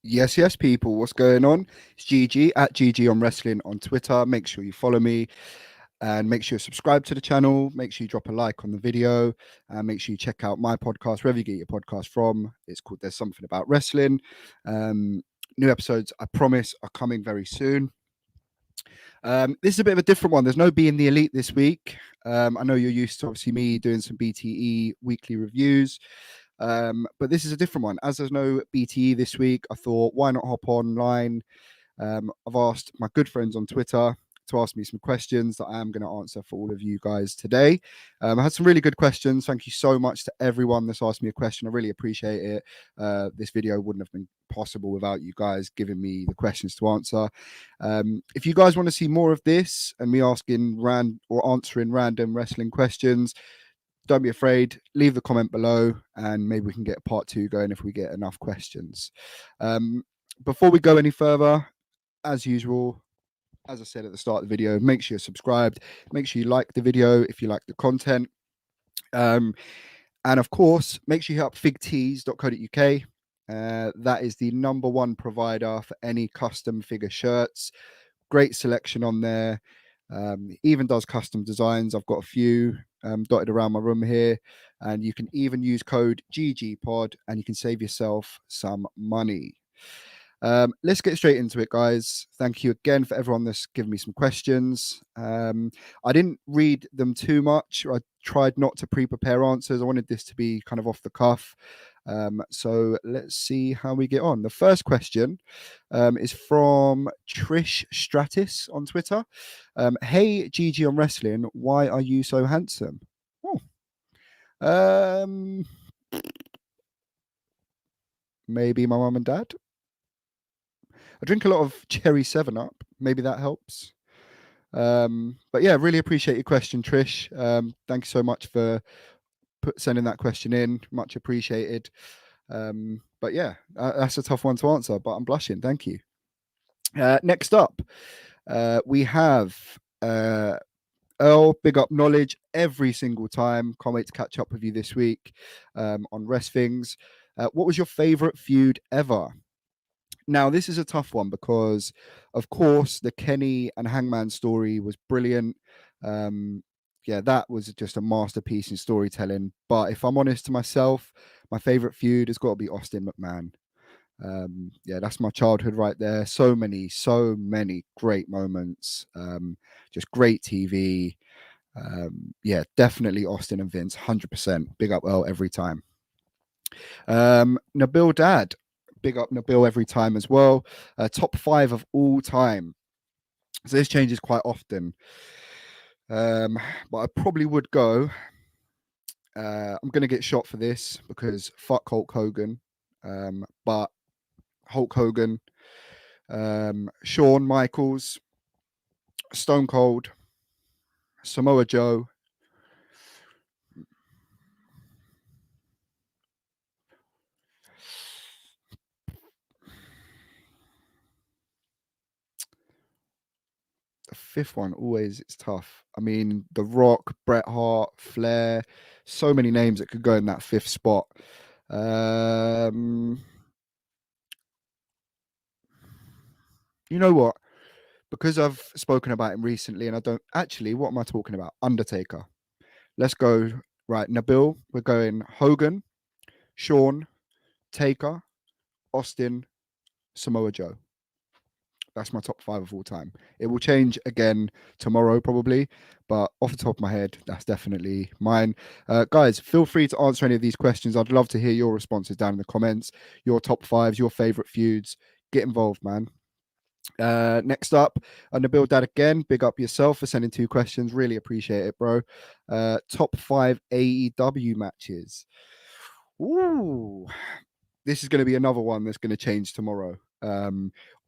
Yes, people. What's going on? It's GG at GG on Wrestling on Twitter. Make sure you follow me and make sure you subscribe to the channel. Make sure you drop a like on the video and make sure you check out my podcast, wherever you get your podcast from. It's called There's Something About Wrestling. New episodes, I promise, are coming very soon. This is a bit of a different one. There's no Being the Elite this week. I know you're used to obviously me doing some BTE weekly reviews. But this is a different one. As there's no BTE this week, I thought, why not hop online? I've asked my good friends on Twitter to ask me some questions that I am going to answer for all of you guys today. I had some really good questions. Thank you so much to everyone that's asked me a question. I really appreciate it. This video wouldn't have been possible without you guys giving me the questions to answer. If you guys want to see more of this and me asking answering random wrestling questions, don't be afraid, leave the comment below and maybe we can get part 2 going if we get enough questions. Before we go any further, as usual, as I said at the start of the video, make sure you're subscribed, make sure you like the video if you like the content. And of course, make sure you hit up figtees.co.uk. That is the #1 provider for any custom figure shirts. Great selection on there. Even does custom designs. I've got a few dotted around my room here, and you can even use code GGPod and you can save yourself some money. Let's get straight into it, guys. Thank you again for everyone that's given me some questions. I didn't read them too much. I tried not to pre-prepare answers. I wanted this to be kind of off the cuff. So let's see how we get on. The first question is from Trish Stratis on Twitter. Hey, GG on Wrestling, why are you so handsome? Maybe my mum and dad. I drink a lot of cherry 7-Up. Maybe that helps. But yeah, really appreciate your question, Trish. Thank you so much for sending that question in. Much appreciated. But yeah, that's a tough one to answer, but I'm blushing. Thank you. Next up, we have Earl, big up knowledge every single time. Can't wait to catch up with you this week on Rest Things. What was your favorite feud ever? Now, this is a tough one because, of course, the Kenny and Hangman story was brilliant. Yeah, that was just a masterpiece in storytelling. But if I'm honest to myself, my favorite feud has got to be Austin McMahon. Yeah, that's my childhood right there. So many great moments. Just great TV. Yeah, definitely Austin and Vince, 100%. Big up Earl every time. Nabil Dad. Big up Nabil every time as well. Top 5 of all time. So this changes quite often. But I probably would go. I'm going to get shot for this because fuck Hulk Hogan. But Hulk Hogan, Shawn Michaels, Stone Cold, Samoa Joe, the 5th one always it's tough. I mean, The Rock, Bret Hart, Flair, so many names that could go in that 5th spot. You know what? Because I've spoken about him recently and I don't actually, what am I talking about? Undertaker. Let's go. Right, Nabil, we're going Hogan, Shawn, Taker, Austin, Samoa Joe. That's my top 5 of all time. It will change again tomorrow, probably, but off the top of my head, that's definitely mine. Guys, feel free to answer any of these questions. I'd love to hear your responses down in the comments, your top 5s, your favorite feuds. Get involved, man. Next up, Nabil Dad again. Big up yourself for sending 2 questions. Really appreciate it, bro. Top 5 AEW matches. Ooh, this is going to be another one that's going to change tomorrow.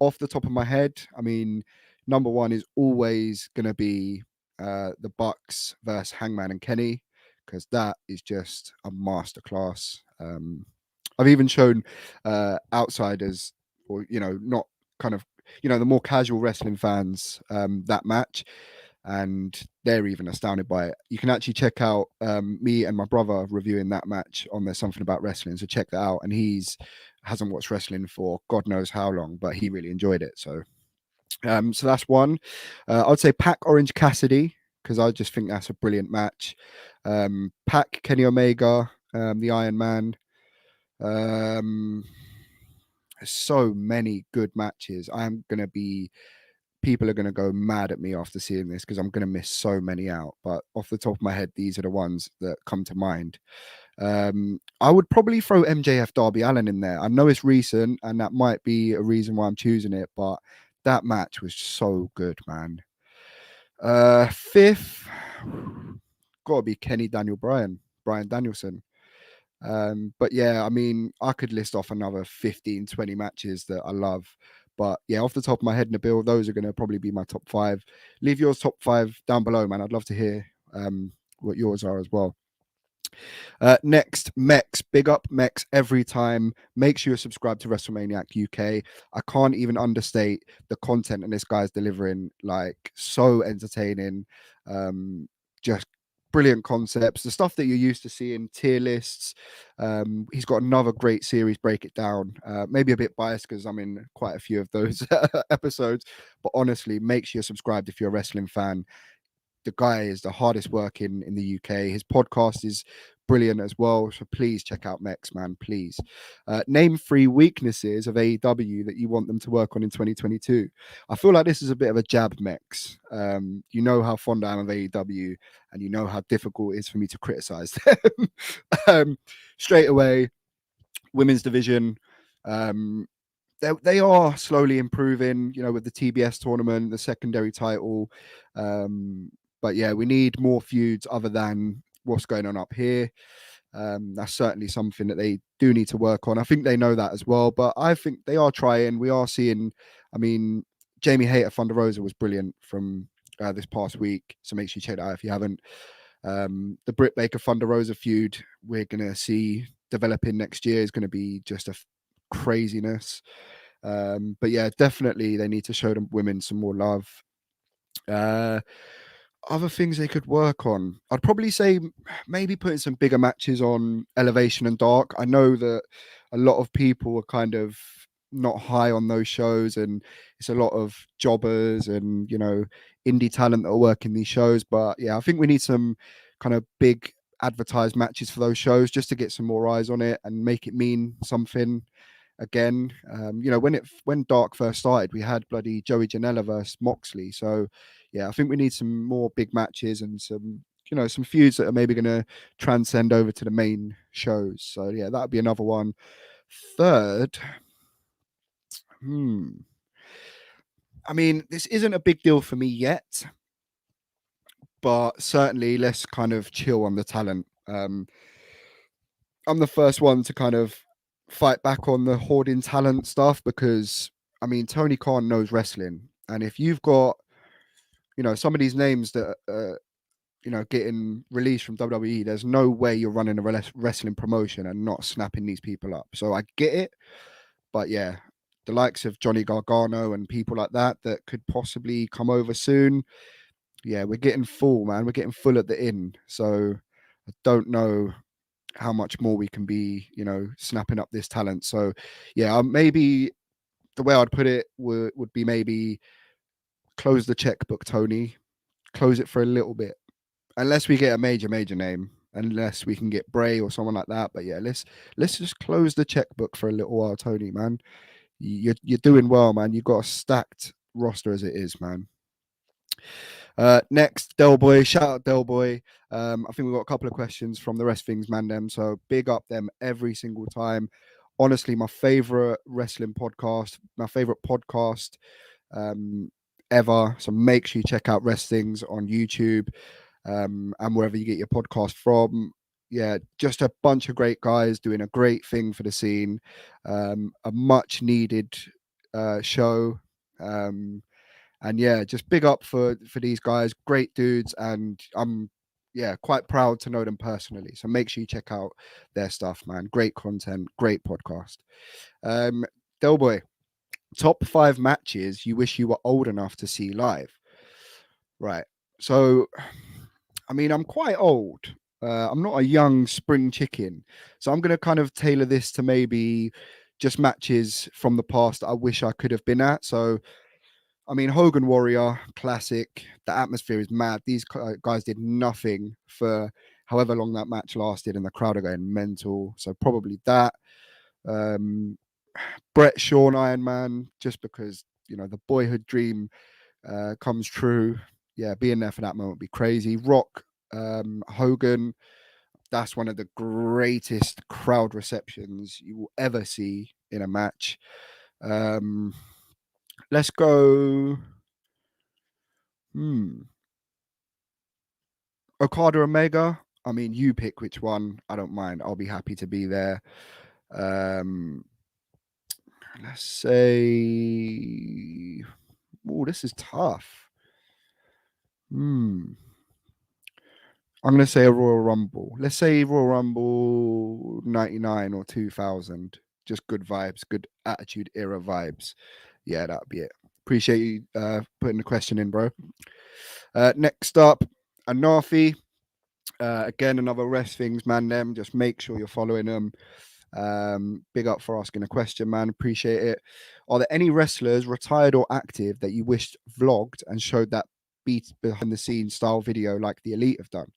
Off the top of my head, I mean, number 1 is always going to be the Bucks versus Hangman and Kenny, because that is just a masterclass. I've even shown outsiders, or not kind of the more casual wrestling fans that match, and they're even astounded by it. You can actually check out me and my brother reviewing that match on There's Something About Wrestling, so check that out. And he's hasn't watched wrestling for God knows how long, but he really enjoyed it. So that's one. I'd say Pac Orange Cassidy, because I just think that's a brilliant match. Pac Kenny Omega, the Iron Man. Um, so many good matches. People are gonna go mad at me after seeing this because I'm gonna miss so many out. But off the top of my head, these are the ones that come to mind. I would probably throw MJF Darby Allin in there. I know it's recent, and that might be a reason why I'm choosing it, but that match was so good, man. Fifth, gotta be Kenny Daniel Brian Danielson. But yeah, I mean, I could list off another 15, 20 matches that I love. But yeah, off the top of my head, Nabil, those are going to probably be my top five. Leave yours top five down below, man. I'd love to hear what yours are as well. Next, Mex. Big up Mex every time. Make sure you're subscribed to WrestleManiac UK. I can't even understate the content and this guy's delivering. Like, so entertaining. Just brilliant concepts. The stuff that you're used to seeing, tier lists. He's got another great series, Break It Down. Maybe a bit biased because I'm in quite a few of those episodes. But honestly, make sure you're subscribed if you're a wrestling fan. The guy is the hardest working in the UK. His podcast is brilliant as well. So please check out Mex, man. Please. Name 3 weaknesses of AEW that you want them to work on in 2022. I feel like this is a bit of a jab, Mex. You know how fond I am of AEW, and you know how difficult it is for me to criticize them. Straight away, women's division. They are slowly improving, with the TBS tournament, the secondary title. But yeah, we need more feuds other than what's going on up here. That's certainly something that they do need to work on. I think they know that as well, but I think they are trying. We are seeing, I mean, Jamie Hayter Thunder Rosa was brilliant from this past week. So make sure you check that out if you haven't. The Britt Baker Thunder Rosa feud we're going to see developing next year is going to be just a craziness. But yeah, definitely they need to show them women some more love. Other things they could work on, I'd probably say maybe putting some bigger matches on Elevation and Dark. I know that a lot of people are kind of not high on those shows, and it's a lot of jobbers and indie talent that are working these shows. But yeah, I think we need some kind of big advertised matches for those shows just to get some more eyes on it and make it mean something again. When Dark first started, we had bloody Joey Janela versus Moxley. So yeah, I think we need some more big matches and some feuds that are maybe going to transcend over to the main shows. So yeah, that'd be another one. Third, I mean, this isn't a big deal for me yet, but certainly let's kind of chill on the talent. I'm the first one to kind of fight back on the hoarding talent stuff because I mean Tony Khan knows wrestling, and if you've got some of these names that getting released from WWE, there's no way you're running a wrestling promotion and not snapping these people up. So I get it, but yeah, the likes of Johnny Gargano and people like that could possibly come over soon. Yeah, we're getting full, man. We're getting full at the inn. So I don't know how much more we can be, snapping up this talent. So yeah, maybe the way I'd put it would be maybe close the checkbook, Tony. Close it for a little bit, unless we get a major name, unless we can get Bray or someone like that. But yeah, let's just close the checkbook for a little while, Tony, man. You're doing well, man. You've got a stacked roster as it is, man. Next, Dell Boy. Shout out Dell Boy. I think we've got a couple of questions from the Rest Things man them. So big up them every single time. Honestly, my favorite wrestling podcast, my favorite podcast ever. So make sure you check out Rest Things on YouTube and wherever you get your podcast from. Yeah, just a bunch of great guys doing a great thing for the scene. A much needed show. And yeah, just big up for these guys, great dudes, and I'm quite proud to know them personally. So make sure you check out their stuff, man. Great content, great podcast. Del Boy, top 5 matches you wish you were old enough to see live. Right. So, I mean, I'm quite old. I'm not a young spring chicken, so I'm going to kind of tailor this to maybe just matches from the past that I wish I could have been at. So I mean, Hogan Warrior, classic. The atmosphere is mad. These guys did nothing for however long that match lasted, and the crowd are going mental. So probably that. Um, Brett Shawn Iron Man, just because the boyhood dream comes true. Yeah, being there for that moment would be crazy. Rock, Hogan. That's one of the greatest crowd receptions you will ever see in a match. Um, let's go. Hmm. Okada Omega. I mean, you pick which one. I don't mind. I'll be happy to be there. Um, let's say. Oh, this is tough. Hmm. I'm gonna say a Royal Rumble. Let's say Royal Rumble '99 or 2000. Just good vibes, good attitude era vibes. Yeah, that'd be it. Appreciate you putting the question in, bro. Next up, Anarchy. Again, another rest things, man. Them just make sure you're following them. Big up for asking a question, man. Appreciate it. Are there any wrestlers, retired or active, that you wished vlogged and showed that beat behind the scenes style video like the Elite have done?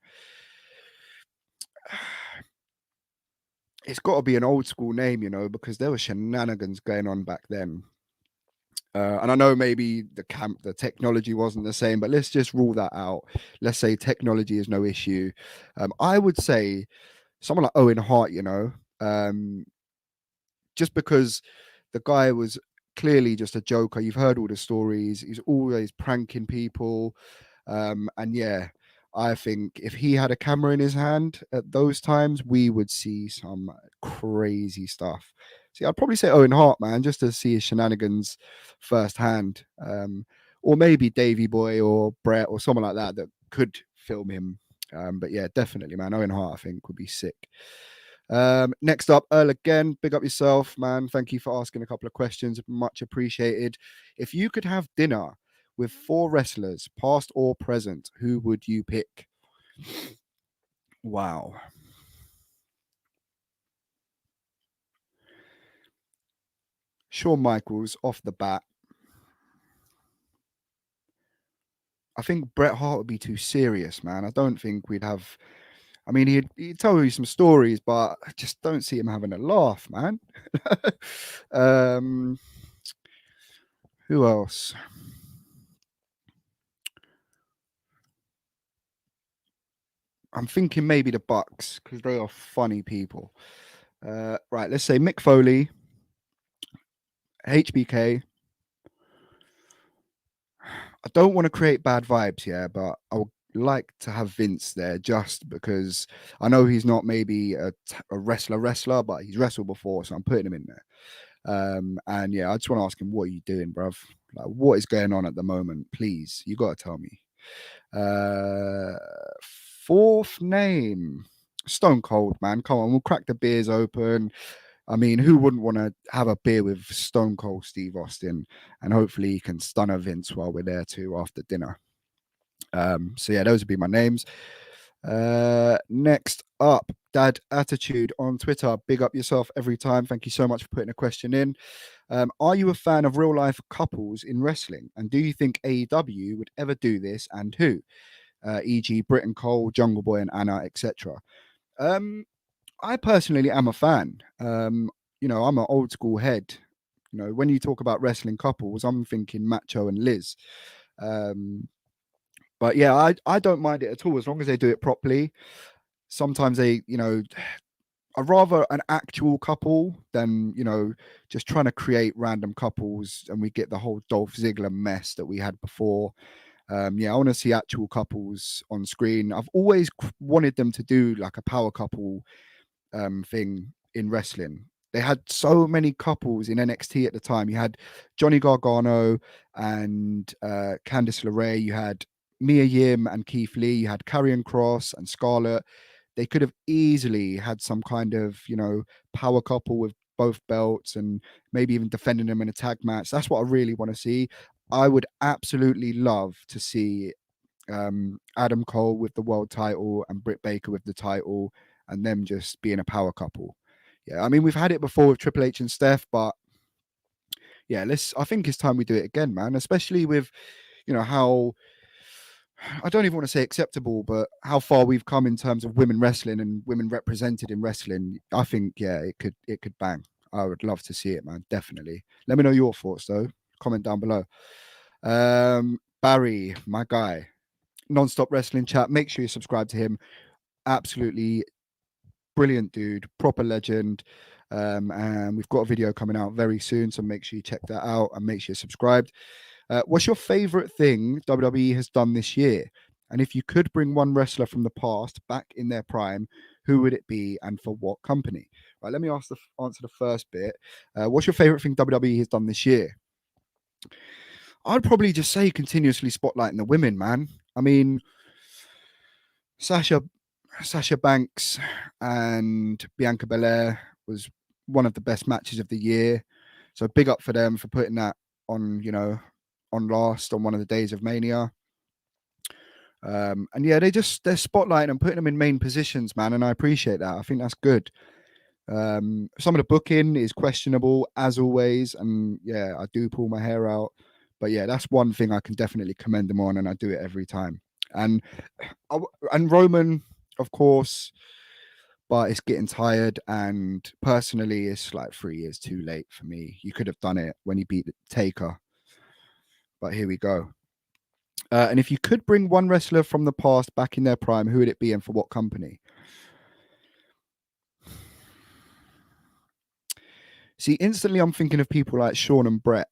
It's got to be an old school name, because there were shenanigans going on back then. And I know maybe the technology wasn't the same, but let's just rule that out. Let's say technology is no issue. I would say someone like Owen Hart, just because the guy was clearly just a joker. You've heard all the stories. He's always pranking people. And yeah, I think if he had a camera in his hand at those times, we would see some crazy stuff. See, I'd probably say Owen Hart, man, just to see his shenanigans firsthand. Or maybe Davy Boy or Brett or someone like that could film him. But yeah, definitely, man. Owen Hart, I think, would be sick. Next up, Earl again. Big up yourself, man. Thank you for asking a couple of questions. Much appreciated. If you could have dinner with 4 wrestlers, past or present, who would you pick? Wow. Shawn Michaels off the bat. I think Bret Hart would be too serious, man. I don't think we'd have. I mean, he'd tell you some stories, but I just don't see him having a laugh, man. um, who else? I'm thinking maybe the Bucks because they are funny people. Right, let's say Mick Foley, HBK. I don't want to create bad vibes here, but I would like to have Vince there just because I know he's not maybe a wrestler, but he's wrestled before, so I'm putting him in there. And yeah, I just want to ask him, what are you doing, bruv? Like, what is going on at the moment? Please, you got to tell me. Uh, fourth name, Stone Cold, man. Come on, we'll crack the beers open. I mean, who wouldn't want to have a beer with Stone Cold Steve Austin? And hopefully he can stun a Vince while we're there too after dinner. So yeah, those would be my names. Next up, Dad Attitude on Twitter. Big up yourself every time. Thank you so much for putting a question in. Are you a fan of real life couples in wrestling? And do you think AEW would ever do this, and who? E.g., Britt and Cole, Jungle Boy and Anna, etc. I personally am a fan. I'm an old school head. When you talk about wrestling couples, I'm thinking Macho and Liz. But yeah, I don't mind it at all as long as they do it properly. Sometimes I'd rather an actual couple than just trying to create random couples and we get the whole Dolph Ziggler mess that we had before. Yeah, I want to see actual couples on screen. I've always wanted them to do like a power couple thing in wrestling. They had so many couples in NXT at the time. You had Johnny Gargano and Candice LeRae. You had Mia Yim and Keith Lee. You had Karrion Kross and Scarlett. They could have easily had some kind of, power couple with both belts and maybe even defending them in a tag match. That's what I really want to see. I would absolutely love to see Adam Cole with the world title and Britt Baker with the title and them just being a power couple. Yeah, I mean, we've had it before with Triple H and Steph, but yeah, I think it's time we do it again, man. Especially with, how I don't even want to say acceptable, but how far we've come in terms of women wrestling and women represented in wrestling. I think, yeah, it could bang. I would love to see it, man. Definitely. Let me know your thoughts though. Comment down below. Barry, my guy, non-stop wrestling chat. Make sure you subscribe to him. Absolutely brilliant dude, proper legend. And we've got a video coming out very soon, so make sure you check that out and make sure you're subscribed. What's your favorite thing WWE has done this year? And if you could bring one wrestler from the past back in their prime, who would it be and for what company? Right, let me answer the first bit. What's your favorite thing WWE has done this year? I'd probably just say continuously spotlighting the women, man. I mean, Sasha Banks and Bianca Belair was one of the best matches of the year. So big up for them for putting that on, on last on one of the days of Mania. And yeah, they're spotlighting and putting them in main positions, man. And I appreciate that. I think that's good. Some of the booking is questionable as always. And yeah, I do pull my hair out. But yeah, that's one thing I can definitely commend them on, and I do it every time. And Roman, of course, but it's getting tired. And personally, it's like 3 years too late for me. You could have done it when he beat Taker. But here we go. And if you could bring one wrestler from the past back in their prime, who would it be and for what company? See, instantly I'm thinking of people like Shawn and Brett.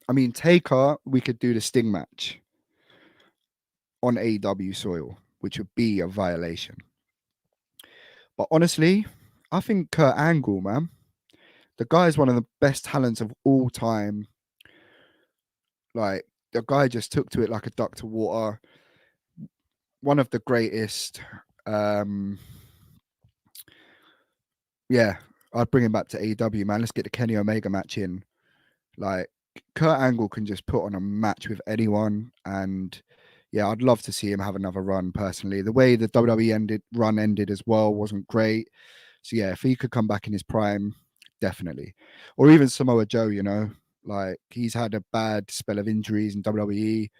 I mean, Taker, we could do the Sting match on AEW soil, which would be a violation. But honestly, I think Kurt Angle, man. The guy is one of the best talents of all time. Like, the guy just took to it like a duck to water. One of the greatest. Yeah, I'd bring him back to AEW, man. Let's get the Kenny Omega match in. Like, Kurt Angle can just put on a match with anyone, and yeah, I'd love to see him have another run. Personally, the way the WWE run ended as well wasn't great. So yeah, if he could come back in his prime, definitely. Or even Samoa Joe, like he's had a bad spell of injuries in WWE,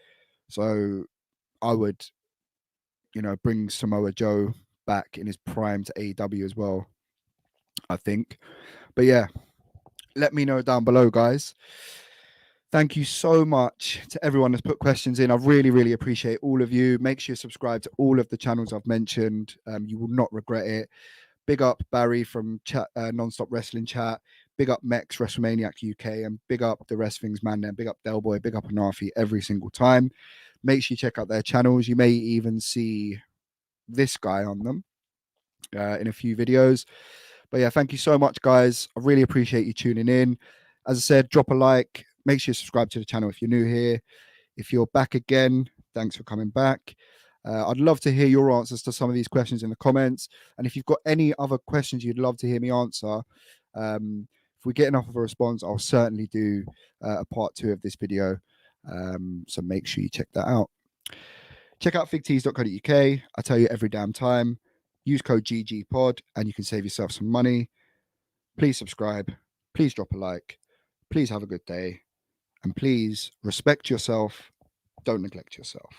so I would, bring Samoa Joe back in his prime to AEW as well, I think. But yeah, let me know down below, guys. Thank you so much to everyone that's put questions in. I really, really appreciate all of you. Make sure you subscribe to all of the channels I've mentioned. You will not regret it. Big up Barry from Non-Stop Wrestling Chat. Big up Mex WrestleManiac UK, and big up the Wrestling's Man. Then big up Dell Boy. Big up Anarchy every single time. Make sure you check out their channels. You may even see this guy on them in a few videos. But yeah, thank you so much, guys. I really appreciate you tuning in. As I said, drop a like. Make sure you subscribe to the channel if you're new here. If you're back again, thanks for coming back. I'd love to hear your answers to some of these questions in the comments. And if you've got any other questions you'd love to hear me answer, if we get enough of a response, I'll certainly do a part 2 of this video. So make sure you check that out. Check out figtees.co.uk. I tell you every damn time. Use code GGPod and you can save yourself some money. Please subscribe. Please drop a like. Please have a good day. And please respect yourself. Don't neglect yourself.